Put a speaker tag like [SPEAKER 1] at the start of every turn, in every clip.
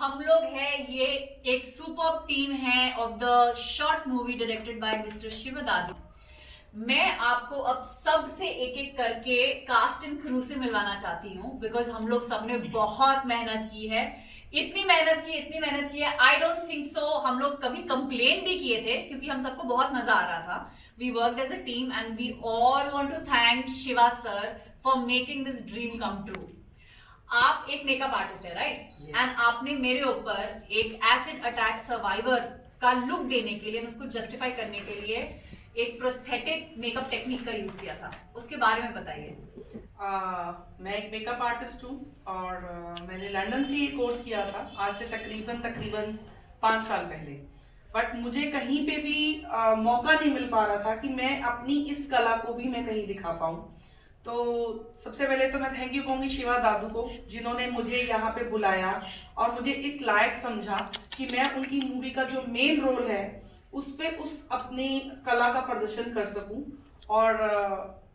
[SPEAKER 1] हम लोग हैं, ये एक सुपर टीम है of the short movie directed by mister Shiv Dadu. मैं आपको अब सबसे एक एक करके कास्ट एंड क्रू से मिलवाना चाहती हूँ, बिकॉज हम लोग सबने बहुत मेहनत की है। इतनी मेहनत की है, आई डोंट थिंक सो हम लोग कभी कंप्लेन भी किए थे, क्योंकि हम सबको बहुत मजा आ रहा था। We work as a team and we all want to thank Shiva sir for making this dream come true. आप एक मेकअप आर्टिस्ट है, राइट? एंड आपने मेरे ऊपर एक एसिड अटैक सर्वाइवर का लुक देने के लिए, उसको जस्टिफाई करने के लिए एक प्रोस्थेटिक मेकअप टेक्निक का यूज किया था। उसके बारे में बताइए।
[SPEAKER 2] मैं एक मेकअप आर्टिस्ट हूँ और मैंने लंदन से ये कोर्स किया था आज से तकरीबन 5 साल पहले। बट मुझे कहीं पे भी मौका नहीं मिल पा रहा था कि मैं अपनी इस कला को भी मैं कहीं दिखा पाऊँ। तो सबसे पहले तो मैं थैंक यू कहूंगी शिवा दादू को, जिन्होंने मुझे यहाँ पे बुलाया और मुझे इस लायक समझा कि मैं उनकी मूवी का जो मेन रोल है उस पे उस अपनी कला का प्रदर्शन कर सकूं। और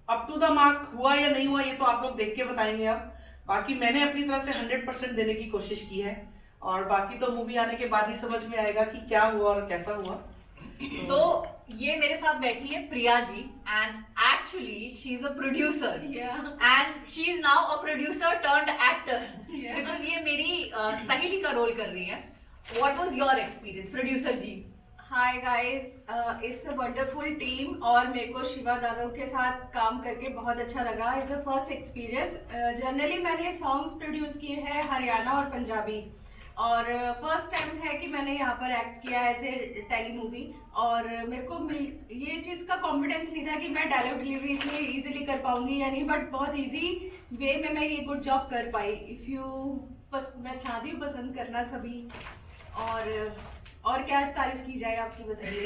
[SPEAKER 2] अप टू द मार्क हुआ या नहीं हुआ ये तो आप लोग देख के बताएंगे। अब बाकी मैंने अपनी तरफ से 100% देने की कोशिश की है और बाकी तो मूवी आने के बाद ही समझ में आएगा कि क्या हुआ और कैसा हुआ।
[SPEAKER 1] तो ये मेरे साथ बैठी है Priya ji, and actually she is a producer and she is now a producer turned actor, because ये मेरी सहेली का रोल कर रही है। What was your experience producer जी?
[SPEAKER 3] Hi guys, it's a wonderful team और मेरे को शिवा दादा के साथ काम करके बहुत अच्छा लगा। It's a first experience. Generally मैंने सॉन्ग्स प्रोड्यूस किए हैं हरियाणा और पंजाबी, और फर्स्ट टाइम है कि मैंने यहाँ पर एक्ट किया एज ए टेली मूवी। और मेरे को ये चीज़ का कॉन्फिडेंस नहीं था कि मैं डायलॉग डिलीवरी इतनी इजीली कर पाऊंगी या नहीं, बट बहुत इजी वे में मैं ये गुड जॉब कर पाई। इफ़ यू मैं चाहती हूँ पसंद करना सभी। और क्या तारीफ की जाए आपकी, बताइए।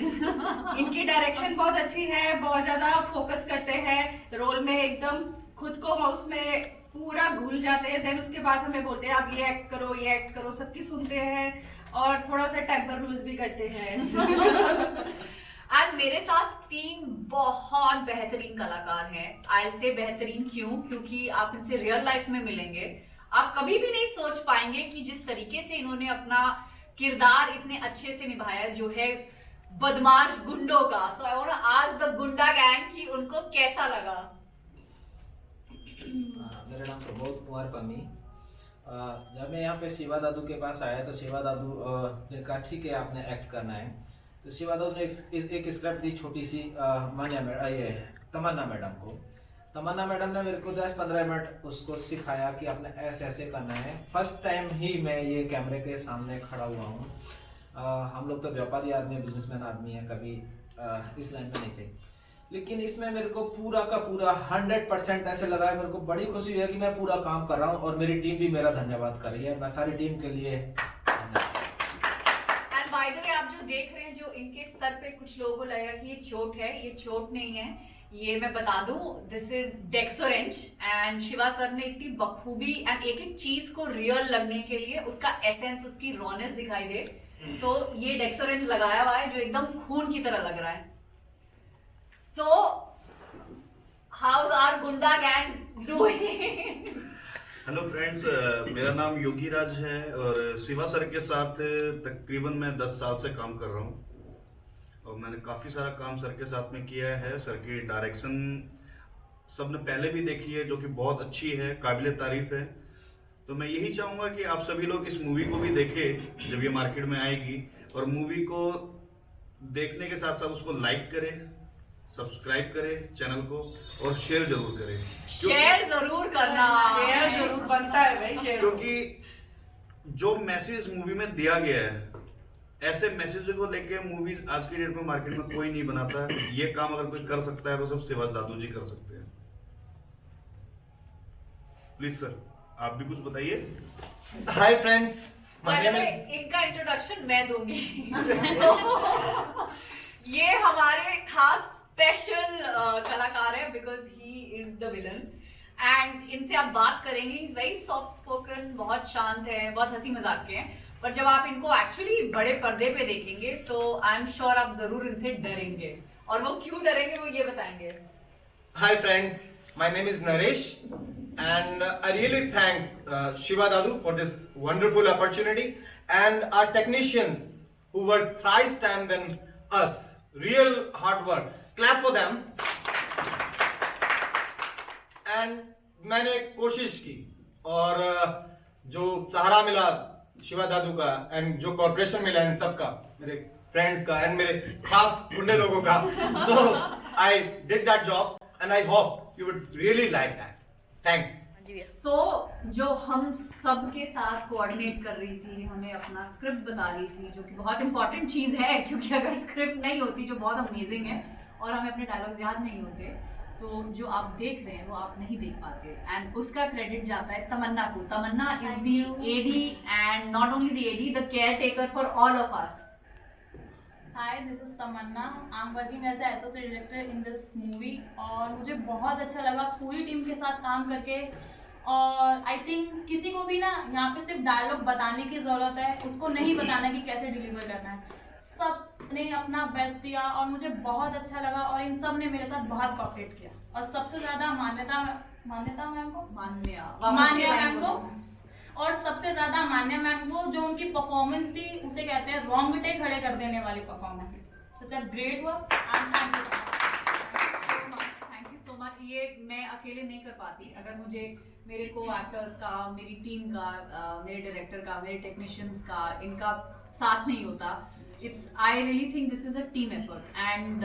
[SPEAKER 3] इनकी डायरेक्शन बहुत अच्छी है, बहुत ज्यादा फोकस करते हैं रोल में, एकदम खुद को उसमें पूरा भूल जाते हैं। देन उसके बाद हमें बोलते हैं आप ये एक्ट करो, सबकी सुनते हैं और थोड़ा सा टेम्पर लूज भी करते हैं।
[SPEAKER 1] एंड मेरे साथ 3 बहुत बेहतरीन कलाकार हैं। आई से बेहतरीन क्योंकि आप इनसे रियल लाइफ में मिलेंगे, आप कभी भी नहीं सोच पाएंगे कि जिस तरीके से इन्होंने अपना किरदार इतने अच्छे से निभाया, जो है बदमाश गुंडों का। So I want to ask the गुंडा गैंग कि उनको कैसा लगा।
[SPEAKER 4] मेरा नाम प्रमोद कुमार पम्मी। जब मैं यहाँ पे शिवा दादू के पास आया तो शिवा दादू ने कहा ठीक है आपने एक्ट करना है। तो शिवा दादू ने एक स्क्रिप्ट दी छोटी सी ये तमन्ना मैडम को। तमन्ना मैडम ने मेरे को 10-15 मिनट उसको सिखाया कि आपने ऐसे ऐसे करना है। फर्स्ट टाइम ही मैं ये कैमरे के सामने खड़ा हुआ हूँ। हम लोग तो व्यापारी आदमी, बिजनेसमैन आदमी है, कभी इस लाइन में नहीं थे, लेकिन इसमें मेरे को पूरा का पूरा 100% ऐसे लगा है। मेरे को बड़ी खुशी हुई है कि मैं पूरा काम कर रहा हूँ और मेरी टीम भी मेरा धन्यवाद कर रही है। मैं सारी टीम के लिए
[SPEAKER 1] एंड बाय द वे आप जो देख रहे हैं, जो इनके सर पे कुछ लोगों को लगेगा कि ये चोट है, ये चोट नहीं है। ये मैं बता दूं, this is Dexorange. And Shiva sir ने इतनी बखूबी एंड एक एक चीज को रियल लगने के लिए उसका एसेंस, उसकी रॉनेस दिखाई दे, तो ये डेक्सोरेंज लगाया हुआ है जो एकदम खून की तरह लग रहा है। So, how's our Gunda gang doing?
[SPEAKER 5] Hello friends, मेरा नाम योगी राज है और शिवा सर के साथ तकरीबन मैं 10 साल से काम कर रहा हूँ और मैंने काफ़ी सारा काम सर के साथ में किया है। सर की डायरेक्शन सबने पहले भी देखी है, जो कि बहुत अच्छी है, काबिले तारीफ है। तो मैं यही चाहूँगा कि आप सभी लोग इस मूवी को भी देखें जब ये मार्केट में आएगी, और मूवी को देखने के साथ साथ उसको लाइक करें, सब्सक्राइब करें चैनल को और शेयर जरूर करें।
[SPEAKER 1] शेयर जरूर करना,
[SPEAKER 2] शेयर जरूर बनता है भाई, शेयर।
[SPEAKER 5] क्योंकि जो मैसेज मूवी में दिया गया है, ऐसे मैसेज को लेके मूवीज आज की डेट में मार्केट में कोई नहीं बनाता है। ये काम अगर कोई कर सकता है तो सब शिवा दादू जी कर सकते हैं। प्लीज सर, आप भी कुछ बताइए।
[SPEAKER 6] Hi friends, my name is
[SPEAKER 1] इनका इंट्रोडक्शन मैं दूंगी। So, ये हमारे खास स्पेशल कलाकार है, because he is the villain. And इनसे आप बात करेंगे, इज वेरी सॉफ्ट स्पोकन, बहुत शांत है, बहुत हंसी मजाक के हैं। पर जब आप इनको एक्चुअली बड़े पर्दे पे देखेंगे तो आई एम श्योर आप जरूर इनसे डरेंगे, और वो क्यों डरेंगे वो ये बताएंगे।
[SPEAKER 6] Hi friends, my name is Naresh and I really thank Shiva Dadu for this wonderful opportunity, and our technicians who were thrice times than us. Real hard work. Clap for them. And मैंने कोशिश की, और जो सहारा मिला शिवा दादू का, and जो corporation मिला इन सब का, मेरे फ्रेंड्स का, एंड मेरे खास गुंडे लोगों का, so I did that job and I hope you would really like that. Thanks.
[SPEAKER 1] सो जो हम सब के साथ कोऑर्डिनेट कर रही थी, हमें अपना स्क्रिप्ट बता रही थी, जो कि बहुत इंपॉर्टेंट चीज़ है, क्योंकि अगर स्क्रिप्ट नहीं होती जो बहुत अमेजिंग है और हमें अपने डायलॉग्स याद नहीं होते, तो जो आप देख रहे हैं वो आप नहीं देख पाते। एंड उसका क्रेडिट जाता है तमन्ना को। Tamanna is the AD, and not only the AD, the caretaker for all of us.
[SPEAKER 7] Hi, this is Tamanna. I'm working as an associate director in this movie और मुझे बहुत अच्छा लगा पूरी टीम के साथ काम करके। और आई थिंक किसी को भी ना यहाँ पे सिर्फ डायलॉग बताने की ज़रूरत है, उसको नहीं बताना कि कैसे डिलीवर करना है। सब ने अपना बेस्ट दिया और मुझे बहुत अच्छा लगा, और इन सब ने मेरे साथ बहुत कोऑपरेट किया। और सबसे ज़्यादा मान्यता मैम को, मान्या मैम को, और सबसे ज्यादा मान्या मैम को, जो उनकी परफॉर्मेंस थी उसे कहते हैं रोंगटे खड़े कर देने वाली performance. Such a great work and thank
[SPEAKER 1] you so much. ये मैं अकेले नहीं कर पाती, अगर मुझे मेरे को एक्टर्स का, मेरी टीम का, मेरे डायरेक्टर का, मेरे टेक्नीशियंस का, इनका साथ नहीं होता। आई really think this is a team effort. And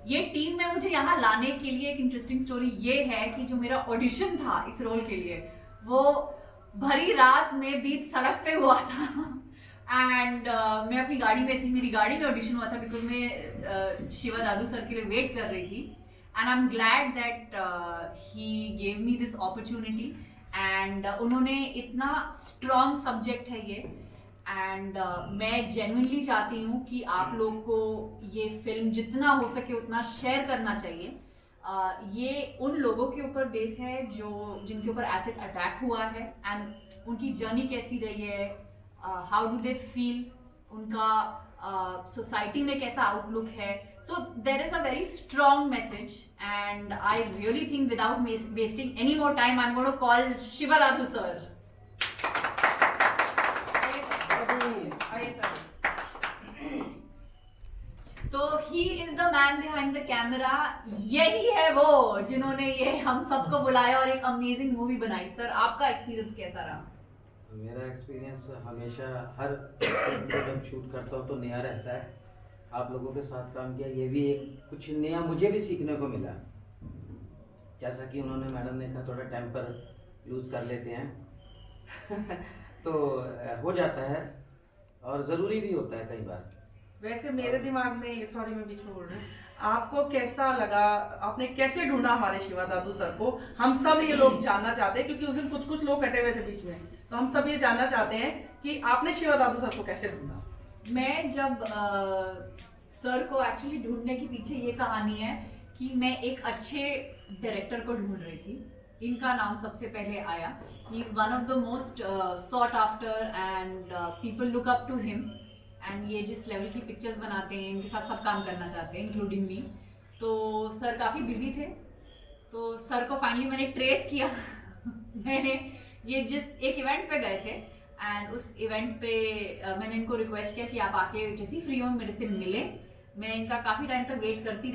[SPEAKER 1] ये टीम में मुझे यहाँ लाने के लिए एक इंटरेस्टिंग स्टोरी ये है कि जो मेरा ऑडिशन था इस रोल के लिए, वो भरी रात में बीच सड़क पे हुआ था। एंड मैं अपनी गाड़ी में थी, मेरी गाड़ी में ऑडिशन हुआ था, बिकॉज मैं शिवा दादू सर के लिए वेट कर रही थी। And I am glad that he gave me this opportunity. And उन्होंने इतना स्ट्रॉन्ग सब्जेक्ट है ये, एंड मैं जेन्युइनली चाहती हूँ कि आप लोग को ये फिल्म जितना हो सके उतना शेयर करना चाहिए। ये उन लोगों के ऊपर बेस है जो जिनके ऊपर एसिड अटैक हुआ है, एंड उनकी जर्नी कैसी रही है, हाउ डू दे फील, उनका सोसाइटी में कैसा आउटलुक है। So there is a very strong message, and I really think without wasting any more time I am going to call Shiva Dadu sir. तो he is the man behind the camera. यही है वो जिन्होंने ये हम सबको बुलाया और एक अमेजिंग मूवी बनाई। सर, आपका एक्सपीरियंस कैसा रहा?
[SPEAKER 8] मेरा एक्सपीरियंस हमेशा हर जब शूट करता हूँ तो नया रहता है। आप लोगों के साथ काम किया, ये भी एक कुछ नया मुझे भी सीखने को मिला। जैसा कि उन्होंने मैडम ने कहा, थोड़ा टेम्पर यूज़ कर लेते हैं तो हो जाता है, और ज़रूरी भी होता है कई बार।
[SPEAKER 2] वैसे मेरे दिमाग में, सॉरी मैं बीच में बोल रही हूँ, आपको कैसा लगा, आपने कैसे ढूंढा हमारे शिवा दादू सर को? हम सब ये लोग जानना चाहते हैं, क्योंकि उस दिन कुछ लोग कटे हुए थे बीच में, तो हम सब ये जानना चाहते हैं कि आपने शिवा दादू सर को कैसे ढूंढा?
[SPEAKER 1] मैं जब सर को एक्चुअली ढूंढने के पीछे ये कहानी है कि मैं एक अच्छे डायरेक्टर को ढूंढ रही थी। इनका नाम सबसे पहले आया। He is one of the most sought after and people look up to him. And ये जिस लेवल की पिक्चर्स बनाते हैं, इनके साथ सब काम करना चाहते हैं, इंक्लूडिंग मी। तो सर काफ़ी बिजी थे, तो सर को फाइनली मैंने ट्रेस किया मैंने ये जिस एक इवेंट पे गए थे, एंड उस इवेंट पे मैंने इनको रिक्वेस्ट किया कि आप आके जैसे ही फ्री हो मेरे से मिलें। मैं इनका काफ़ी टाइम तक वेट करती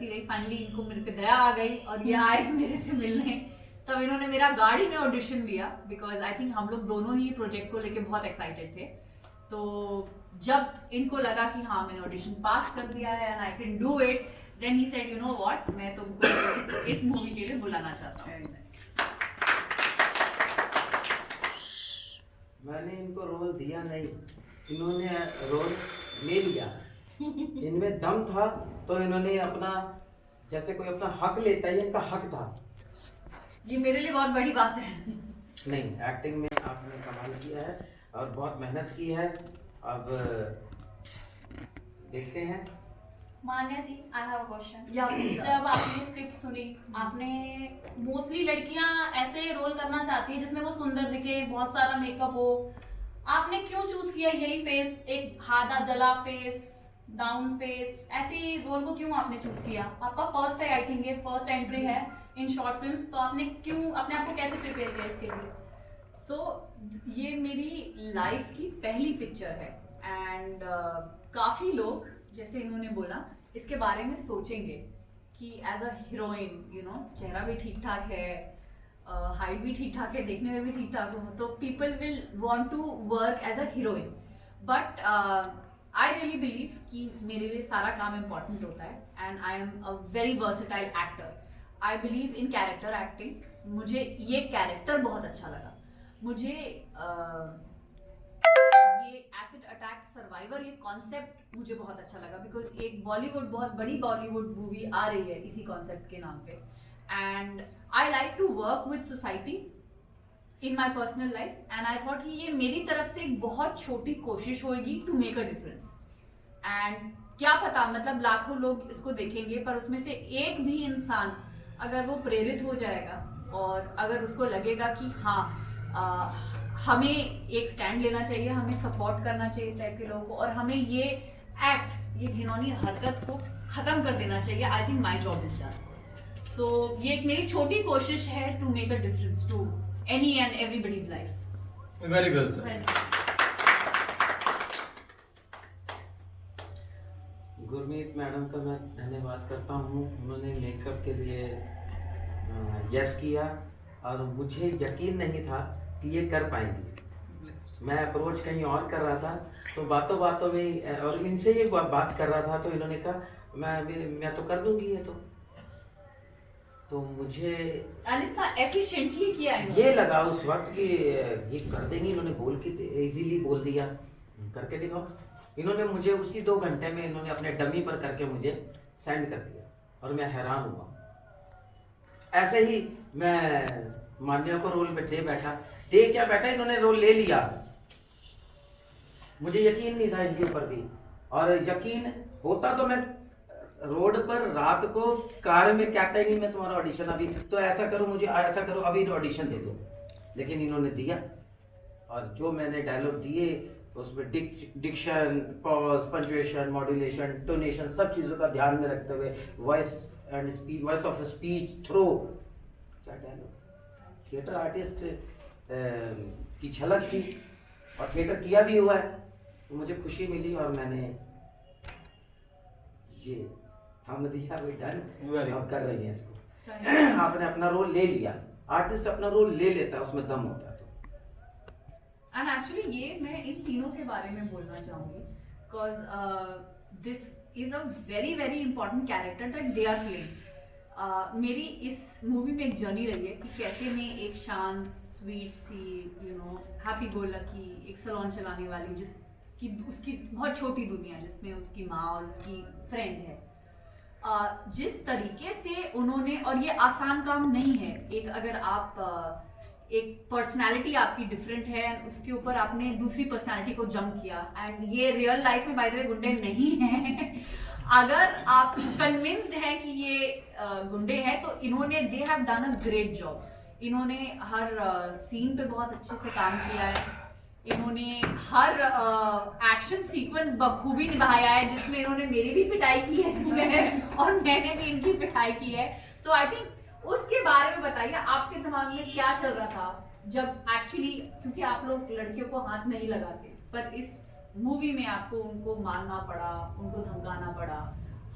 [SPEAKER 1] रही। फाइनली इनको मेरे पे दया आ गई और ये आए मेरे से मिलने। तब इन्होंने मेरा गाड़ी में ऑडिशन दिया, बिकॉज आई थिंक हम लोग दोनों ही प्रोजेक्ट को लेके बहुत एक्साइटेड थे। तो जब इनको लगा कि हाँ मैंने ऑडिशन पास कर दिया है and I can do it, then he said, you know what, मैं तुमको इस मूवी के लिए बुलाना चाहता हूँ।
[SPEAKER 8] मैंने इनको रोल दिया नहीं, इन्होंने रोल ले लिया। इनमें दम था तो इन्होंने अपना, जैसे कोई अपना हक लेता है, इनका हक था।
[SPEAKER 1] ये मेरे लिए बहुत बड़ी बात है।
[SPEAKER 8] नहीं, एक्टिंग में आपने कमाल किया है और बहुत मेहनत की है। अब देखते हैं।
[SPEAKER 7] मान्या जी, आई हैव अ क्वेश्चन।
[SPEAKER 1] या
[SPEAKER 7] जब आपने स्क्रिप्ट सुनी, आपने मोस्टली लड़कियां ऐसे रोल करना चाहती है जिसमें वो सुंदर दिखे, बहुत सारा मेकअप हो, आपने क्यों चूज किया यही फेस, एक हादा जला फेस, डाउन फेस, ऐसी रोल को क्यों आपने चूज किया? आपका फर्स्ट है, आई थिंक ये फर्स्ट एंट्री है इन शॉर्ट फिल्म्स, तो आपने क्यों अपने आप को कैसे प्रिपेयर किया इसके लिए?
[SPEAKER 1] सो ये मेरी लाइफ की पहली पिक्चर है एंड काफ़ी लोग जैसे इन्होंने बोला इसके बारे में सोचेंगे कि as a heroine you know चेहरा भी ठीक ठाक है, हाइट भी ठीक ठाक है, देखने में भी ठीक ठाक हूँ, तो people will want to work as a heroine. But I really believe कि मेरे लिए सारा काम इम्पॉर्टेंट होता है and I am a very versatile actor. I believe in character acting. मुझे ये कैरेक्टर बहुत अच्छा लगा। मुझे ये एसिड अटैक सर्वाइवर ये कॉन्सेप्ट मुझे बहुत अच्छा लगा बिकॉज एक बॉलीवुड बहुत बड़ी बॉलीवुड मूवी आ रही है इसी कॉन्सेप्ट के नाम पे and I like to work with society in my personal life and I thought कि ये मेरी तरफ से एक बहुत छोटी कोशिश होगी to make a difference. And क्या पता मतलब लाखों लोग इसको देखेंगे पर उसमें से एक भी इंसान अगर वो प्रेरित हो जाएगा और अगर उसको लगेगा कि हाँ हमें एक स्टैंड लेना चाहिए, हमें सपोर्ट करना चाहिए इस टाइप के लोगों को और हमें ये एक्ट ये घिनौनी हरकत को खत्म कर देना चाहिए, I think my job is done. So ये एक मेरी छोटी कोशिश है to make a difference to any and everybody's life.
[SPEAKER 6] Very well sir.
[SPEAKER 8] Gurmeet madam का मैं धन्यवाद करता हूँ, उन्होंने मेकअप के लिए यस किया और मुझे यकीन नहीं था कि ये कर पाएंगी। मैं अप्रोच कहीं और कर रहा था तो बातों बातों में और इनसे ये बात कर रहा था तो इन्होंने कहा मैं तो कर दूंगी ये तो मुझे
[SPEAKER 1] इतना एफिशिएंटली किया है
[SPEAKER 8] ये लगा उस वक्त कि ये कर देंगी। इन्होंने बोल के इजीली बोल दिया करके दिखाओ। इन्होंने मुझे उसी 2 घंटे में इन्होंने अपने डमी पर करके मुझे सेंड कर दिया और मैं हैरान हुआ। ऐसे ही मैं मान्या को रोल में दे क्या बैठा इन्होंने रोल ले लिया। मुझे यकीन नहीं था इनके ऊपर भी और यकीन होता तो मैं रोड पर रात को कार में कहता ही नहीं मैं तुम्हारा ऑडिशन अभी तो ऐसा करो मुझे ऐसा करो अभी ऑडिशन दे दो, लेकिन इन्होंने दिया और जो मैंने डायलॉग दिए उसमें डिक्शन, पॉज, पंचुएशन, मॉड्यूलेशन, टोनेशन सब चीज़ों का ध्यान में रखते हुए वॉइस ऑफ स्पीच थ्रो क्या डायलॉग थिएटर आर्टिस्ट की झलक थी और थिएटर किया भी हुआ है तो मुझे खुशी मिली और मैंने ये हम दिया डन और कर रही हैं इसको। आपने अपना रोल ले लिया, आर्टिस्ट अपना रोल ले लेता है उसमें दम होता है।
[SPEAKER 1] एंड एक्चुअली ये मैं इन तीनों के बारे में बोलना चाहूंगी because this is a very very important character that they are playing. मेरी इस मूवी में एक जर्नी रही है कि कैसे मैं एक शांत स्वीट सी you know happy go lucky एक सैलून चलाने वाली जिसकी उसकी बहुत छोटी दुनिया जिसमें उसकी माँ और उसकी फ्रेंड है, जिस तरीके से उन्होंने और ये आसान काम नहीं है एक अगर आप एक पर्सनालिटी आपकी डिफरेंट है उसके ऊपर आपने दूसरी पर्सनालिटी को जंप किया एंड ये रियल लाइफ में बाय द वे गुंडे नहीं हैं। अगर आप कन्विंस्ड हैं कि ये गुंडे हैं तो इन्होंने they have done a great job. इन्होंने हर सीन पे बहुत अच्छे से काम किया है, इन्होंने हर एक्शन सीक्वेंस बखूबी निभाया है जिसमें इन्होंने मेरी भी पिटाई की है और मैंने भी इनकी पिटाई की है। सो आई थिंक उसके बारे में बताइए आपके दिमाग में क्या चल रहा था जब एक्चुअली क्योंकि आप लोग लड़कियों को हाथ नहीं लगाते पर इस मूवी में आपको उनको मारना पड़ा, उनको धमकाना पड़ा।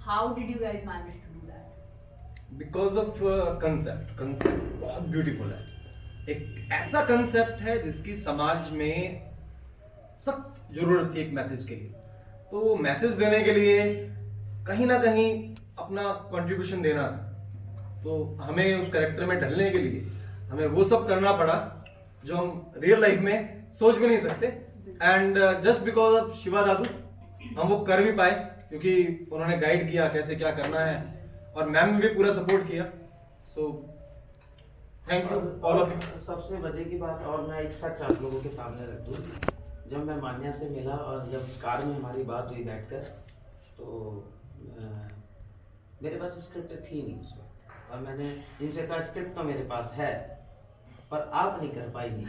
[SPEAKER 1] How did you guys manage to do that?
[SPEAKER 6] Because of concept बहुत ब्यूटीफुल है। एक ऐसा कंसेप्ट है जिसकी समाज में सख्त जरूरत थी एक मैसेज के लिए, तो वो मैसेज देने के लिए कहीं ना कहीं अपना कंट्रीब्यूशन देना था। तो हमें उस कैरेक्टर में ढलने के लिए हमें वो सब करना पड़ा जो हम रियल लाइफ में सोच भी नहीं सकते and just because of Shiva Dadu हम वो कर भी पाए क्योंकि उन्होंने गाइड किया कैसे क्या करना है और मैम ने भी पूरा सपोर्ट किया। So thank you all of you.
[SPEAKER 8] सबसे मजे की बात और मैं एक सच आप लोगों के सामने रख दूं, जब मैं मान्या से मिला और जब कार में हमारी बात हुई बैठकर तो मेरे पास स्क्रिप्ट थी नहीं उस वक्त और मैंने इनसे कहा स्क्रिप्ट तो मेरे पास है पर आप नहीं कर पाएंगी।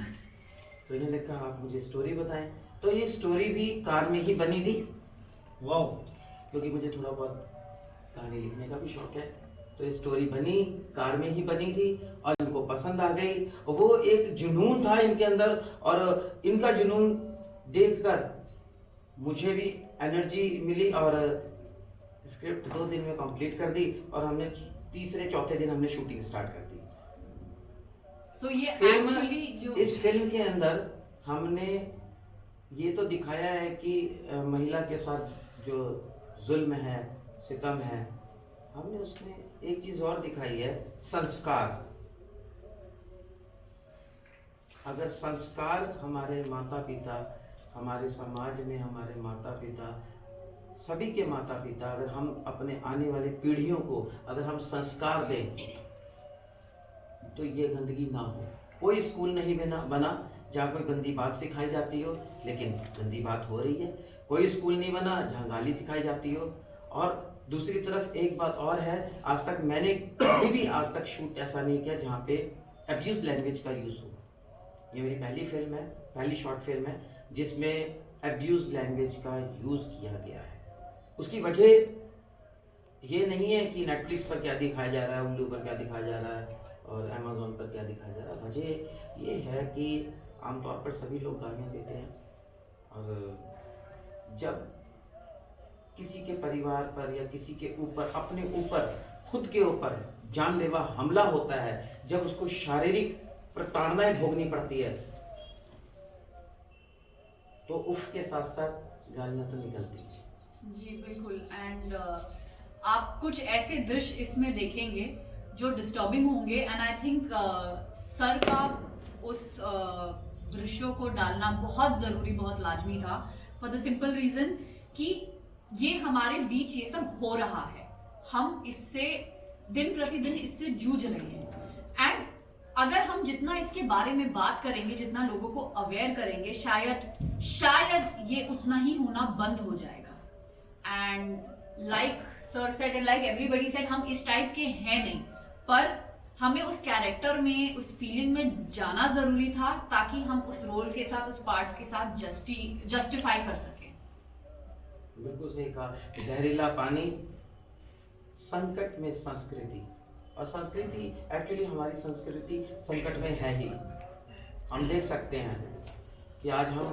[SPEAKER 8] तो इन्होंने कहा आप मुझे स्टोरी बताएं, तो ये स्टोरी भी कार में ही बनी थी।
[SPEAKER 6] वाओ।
[SPEAKER 8] क्योंकि मुझे थोड़ा बहुत कहानी लिखने का भी शौक है तो स्टोरी बनी, कार में ही बनी थी और इनको पसंद आ गई। वो एक जुनून था इनके अंदर और इनका जुनून देखकर मुझे भी एनर्जी मिली और स्क्रिप्ट 2 दिन में कंप्लीट कर दी और हमने तीसरे चौथे दिन हमने शूटिंग स्टार्ट कर दी।
[SPEAKER 1] सो ये
[SPEAKER 8] फिल्म,
[SPEAKER 1] एक्चुअली जो
[SPEAKER 8] इस फिल्म के अंदर हमने ये तो दिखाया है कि महिला के साथ जो जुल्म है, सितम है, हमने उसमें एक चीज और दिखाई है, संस्कार। अगर संस्कार हमारे माता पिता, हमारे समाज में हमारे माता पिता, सभी के माता पिता, अगर हम अपने आने वाली पीढ़ियों को अगर हम संस्कार दें तो ये गंदगी ना हो। कोई स्कूल नहीं बना जहाँ कोई गंदी बात सिखाई जाती हो, लेकिन गंदी बात हो रही है। कोई स्कूल नहीं बना जहाँ गाली सिखाई जाती हो। और दूसरी तरफ एक बात और है, आज तक मैंने कभी भी आज तक शूट ऐसा नहीं किया जहाँ पे अब्यूज लैंग्वेज का यूज हो। ये मेरी पहली फिल्म है, पहली शॉर्ट फिल्म है जिसमें अब्यूज लैंग्वेज का यूज किया गया है। उसकी वजह ये नहीं है कि नेटफ्लिक्स पर क्या दिखाया जा रहा है, उल्लू पर क्या दिखाया जा रहा है और अमेज़न पर क्या दिखाया जा रहा है। वजह ये है कि आमतौर पर सभी लोग गालियाँ देते हैं और जब किसी के परिवार पर या किसी के ऊपर, अपने ऊपर, खुद के ऊपर जानलेवा हमला होता है, जब उसको शारीरिक प्रताड़नाएं भोगनी पड़ती है तो उफ के साथ साथ गालियां तो निकलती हैं।
[SPEAKER 1] जी बिल्कुल। एंड आप कुछ ऐसे दृश्य इसमें देखेंगे जो डिस्टर्बिंग होंगे एंड आई थिंक सर का उस दृश्यों को डालना बहुत जरूरी, बहुत लाजमी था, फॉर द सिंपल रीजन कि ये हमारे बीच ये सब हो रहा है, हम इससे दिन प्रतिदिन इससे जूझ रहे हैं। एंड अगर हम जितना इसके बारे में बात करेंगे, जितना लोगों को अवेयर करेंगे, शायद ये उतना ही होना बंद हो जाएगा। And like sir said and like everybody said, हम इस टाइप के हैं नहीं, पर हमें उस कैरेक्टर में, उस फीलिंग में जाना जरूरी था ताकि हम उस रोल के साथ, उस पार्ट के साथ जस्टिफाई कर सकें।
[SPEAKER 8] बिल्कुल सही कहा। जहरीला पानी, संकट में संस्कृति, और संस्कृति एक्चुअली हमारी संस्कृति संकट में है ही। हम देख सकते हैं कि आज हम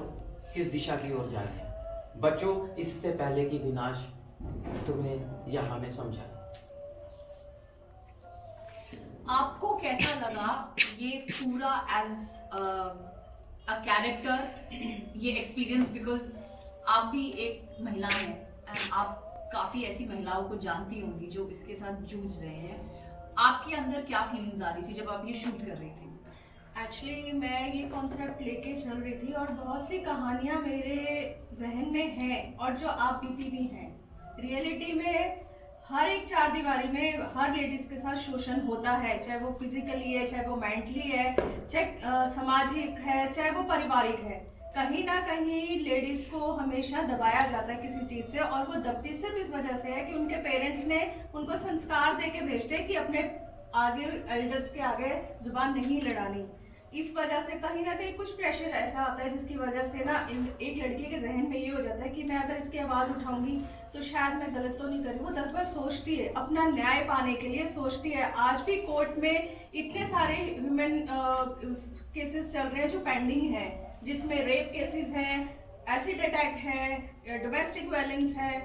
[SPEAKER 8] किस दिशा की ओर जा रहे हैं। बच्चों, इससे पहले कि विनाश तुम्हें या हमें समझाए।
[SPEAKER 1] आपको कैसा लगा ये पूरा एज अ कैरेक्टर, ये एक्सपीरियंस? बिकॉज आप भी एक महिला हैं एंड आप काफी ऐसी महिलाओं को जानती होंगी जो इसके साथ जूझ रहे हैं। आपके अंदर क्या फीलिंग्स आ रही थी जब आप ये शूट कर रही थी?
[SPEAKER 3] एक्चुअली मैं ये कॉन्सेप्ट लेके चल रही थी और बहुत सी कहानियाँ मेरे जहन में हैं और जो आप बीती भी हैं। रियलिटी में हर एक चार दीवारी में हर लेडीज के साथ शोषण होता है, चाहे वो फिजिकली है, चाहे वो मेंटली है, चाहे सामाजिक है, चाहे वो पारिवारिक है। कहीं ना कहीं लेडीज को हमेशा दबाया जाता है किसी चीज से, और वो दबती सिर्फ इस वजह से है कि उनके पेरेंट्स ने उनको संस्कार दे के भेजते कि अपने आगे एल्डर्स के आगे जुबान नहीं लड़ानी। इस वजह से कहीं ना कहीं कुछ प्रेशर ऐसा आता है जिसकी वजह से ना एक लड़की के जहन में ये हो जाता है कि मैं अगर इसकी आवाज उठाऊंगी तो शायद मैं गलत तो नहीं करूँ। वो 10 बार सोचती है, अपना न्याय पाने के लिए सोचती है। आज भी कोर्ट में इतने सारे ह्यूमन केसेस चल रहे हैं जो पेंडिंग है, जिसमें रेप केसेस हैं, एसिड अटैक है, डोमेस्टिक वायलेंस है,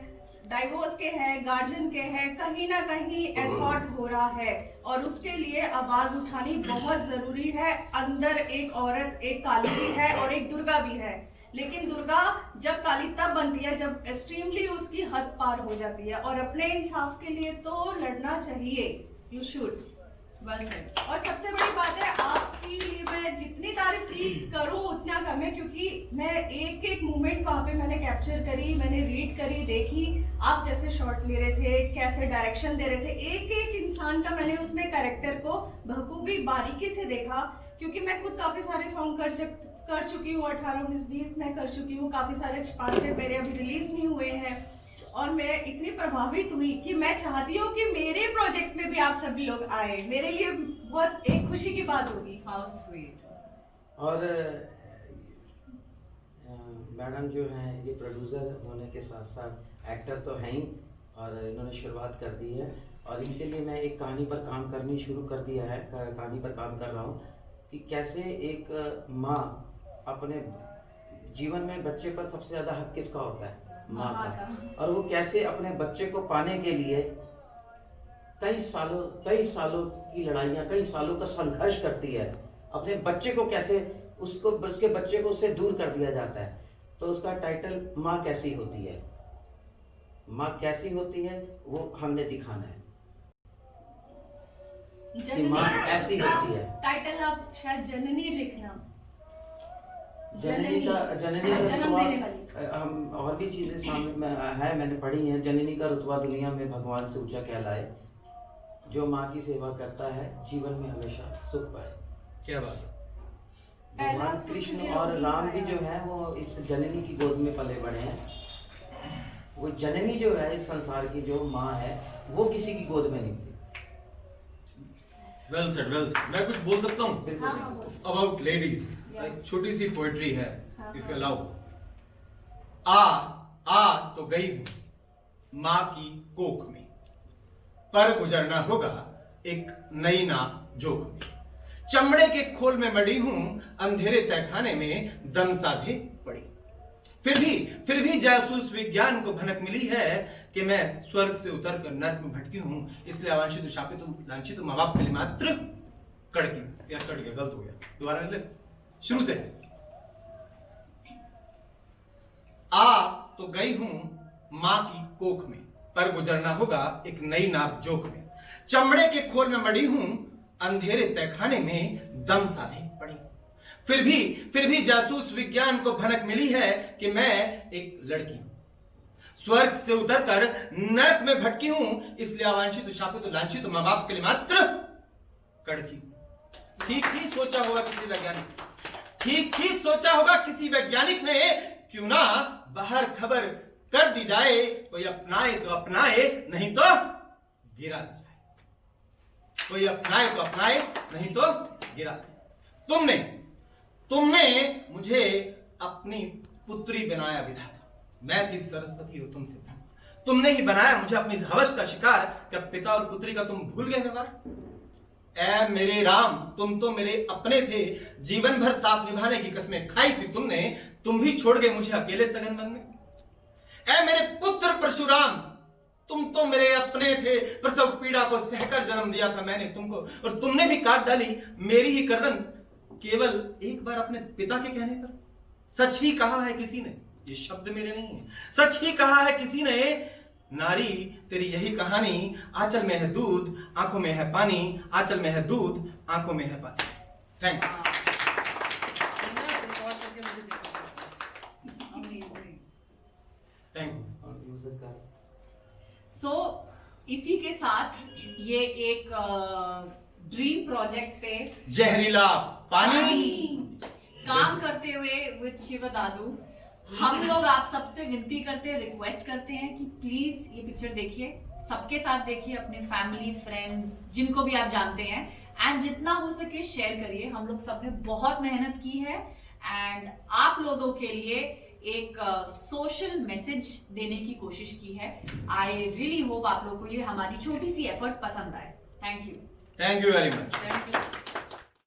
[SPEAKER 3] डाइवोर्स के हैं, गार्जियन के हैं, कहीं ना कहीं असॉल्ट हो रहा है और उसके लिए आवाज उठानी बहुत जरूरी है। अंदर एक औरत, एक काली भी है और एक दुर्गा भी है, लेकिन दुर्गा जब काली तब बनती है जब एक्सट्रीमली उसकी हद पार हो जाती है। और अपने इंसाफ के लिए तो लड़ना चाहिए, यू शुड। और सबसे बड़ी बात है, आपकी मैं जितनी तारीफ की करूं उतना कम है, क्योंकि मैं एक एक मोमेंट वहां पे मैंने कैप्चर करी, मैंने रीड करी, देखी आप जैसे शॉट ले रहे थे, कैसे डायरेक्शन दे रहे थे, एक एक इंसान का मैंने उसमें कैरेक्टर को बखूबी बारीकी से देखा। क्योंकि मैं खुद काफी सारे सॉन्ग कर चुकी हूँ, 18, 19, 20 में कर चुकी हूँ, काफी सारे 5-6 मेरे अभी रिलीज नहीं हुए हैं। और मैं इतनी प्रभावित हुई कि मैं चाहती हूँ कि मेरे प्रोजेक्ट में भी आप सभी लोग आए। मेरे लिए बहुत एक खुशी की बात होगी।
[SPEAKER 1] How sweet.
[SPEAKER 8] और मैडम जो हैं ये प्रोड्यूसर होने के साथ साथ एक्टर तो हैं ही, और इन्होंने शुरुआत कर दी है और इनके लिए मैं एक कहानी पर काम करनी शुरू कर दिया है, कहानी पर काम कर रहा हूँ कि कैसे एक माँ अपने जीवन में बच्चे पर सबसे ज़्यादा हक किसका होता है, माँ का, और वो कैसे अपने बच्चे को पाने के लिए कई सालों की लड़ाइयाँ, कई सालों का संघर्ष करती है। अपने बच्चे को कैसे उसके बच्चे को उससे दूर कर दिया जाता है। तो उसका टाइटल माँ कैसी होती है, माँ कैसी होती है वो हमने दिखाना है कि माँ ऐसी होती है।
[SPEAKER 3] टाइटल आप शायद जननी लिखना।
[SPEAKER 8] जननी का
[SPEAKER 3] जन्म देने वाली।
[SPEAKER 8] हम और भी चीजें सामने में है, मैंने पढ़ी हैं। जननी का रुतबा दुनिया में भगवान से ऊंचा कहलाए, जो माँ की सेवा करता है जीवन में हमेशा सुख पाए।
[SPEAKER 6] क्या बात है।
[SPEAKER 8] भगवान कृष्ण और राम भी जो है वो इस जननी की गोद में पले बड़े हैं। वो जननी जो है इस संसार की जो माँ है वो किसी की गोद में नहीं थी।
[SPEAKER 6] Well said, well said. मैं कुछ बोल सकता हूँ
[SPEAKER 8] बिल्कुल।
[SPEAKER 6] About ladies? एक छोटी सी पोएट्री है, इफ यू अलाउ। आ तो गई हूँ माँ की कोख में, पर गुजरना होगा एक नई नाव जोख में। चमड़े के खोल में मड़ी हूं, अंधेरे तहखाने में दम साधे पड़ी। फिर भी जासूस विज्ञान को भनक मिली है कि मैं स्वर्ग से उतरकर नर्क में भटकी हूं, इसलिए अवांछित शापित लांछित माँ बाप के लिए मात्र कड़की। या कट गया, गलत हो गया, दोबारा ले शुरू से। आ तो गई हूं माँ की कोख में, पर गुजरना होगा एक नई नाव जोख में। चमड़े के खोल में मड़ी हूं, अंधेरे तहखाने में दम साधे पड़ी। फिर भी जासूस विज्ञान को भनक मिली है कि मैं एक लड़की हूं, स्वर्ग से उतरकर नरक में भटकी हूं, इसलिए अवांछित शापित लांछित माँ बाप के लिए मात्र कड़की। ठीक ही सोचा होगा किसी वैज्ञानिक ने, क्यों ना बाहर खबर कर दी जाए, कोई अपनाए तो अपनाए, नहीं तो गिरा दी जाए। कोई अपनाए तो अपनाए, नहीं तो गिरा दी। तुमने मुझे अपनी पुत्री बनाया विधाता। मैं थी सरस्वती और तुम थे ब्रह्मा। तुमने ही बनाया मुझे अपनी हवस का शिकार। क्या पिता और पुत्री का तुम भूल गए व्यवहार? ऐ मेरे राम, तुम तो मेरे अपने थे, जीवन भर साथ निभाने की कस्में खाई थी तुमने, तुम भी छोड़ गए मुझे अकेले सघन वन में। ऐ मेरे पुत्र परशुराम, तुम तो मेरे अपने थे, प्रसव पीड़ा को सहकर जन्म दिया था मैंने तुमको, और तुमने भी काट डाली मेरी ही गर्दन केवल एक बार अपने पिता के कहने पर। सच ही कहा है किसी ने, ये शब्द मेरे नहीं है, सच ही कहा है किसी ने, नारी तेरी यही कहानी, आंचल में है दूध आंखों में है पानी, आंचल में है दूध आंखों में है पानी। थैंक्स। थैंक्स।
[SPEAKER 1] सो इसी के साथ ये एक ड्रीम प्रोजेक्ट पे
[SPEAKER 6] जहरीला पानी
[SPEAKER 1] काम करते हुए विद शिवा दादू, हम लोग आप सबसे विनती करते हैं, रिक्वेस्ट करते हैं कि प्लीज ये पिक्चर देखिए, सबके साथ देखिए, अपने फैमिली फ्रेंड्स जिनको भी आप जानते हैं, एंड जितना हो सके शेयर करिए। हम लोग सबने बहुत मेहनत की है एंड आप लोगों के लिए एक सोशल मैसेज देने की कोशिश की है। आई रियली होप आप लोगों को ये हमारी छोटी सी एफर्ट पसंद आए। Thank you
[SPEAKER 6] very much.
[SPEAKER 1] Thank you.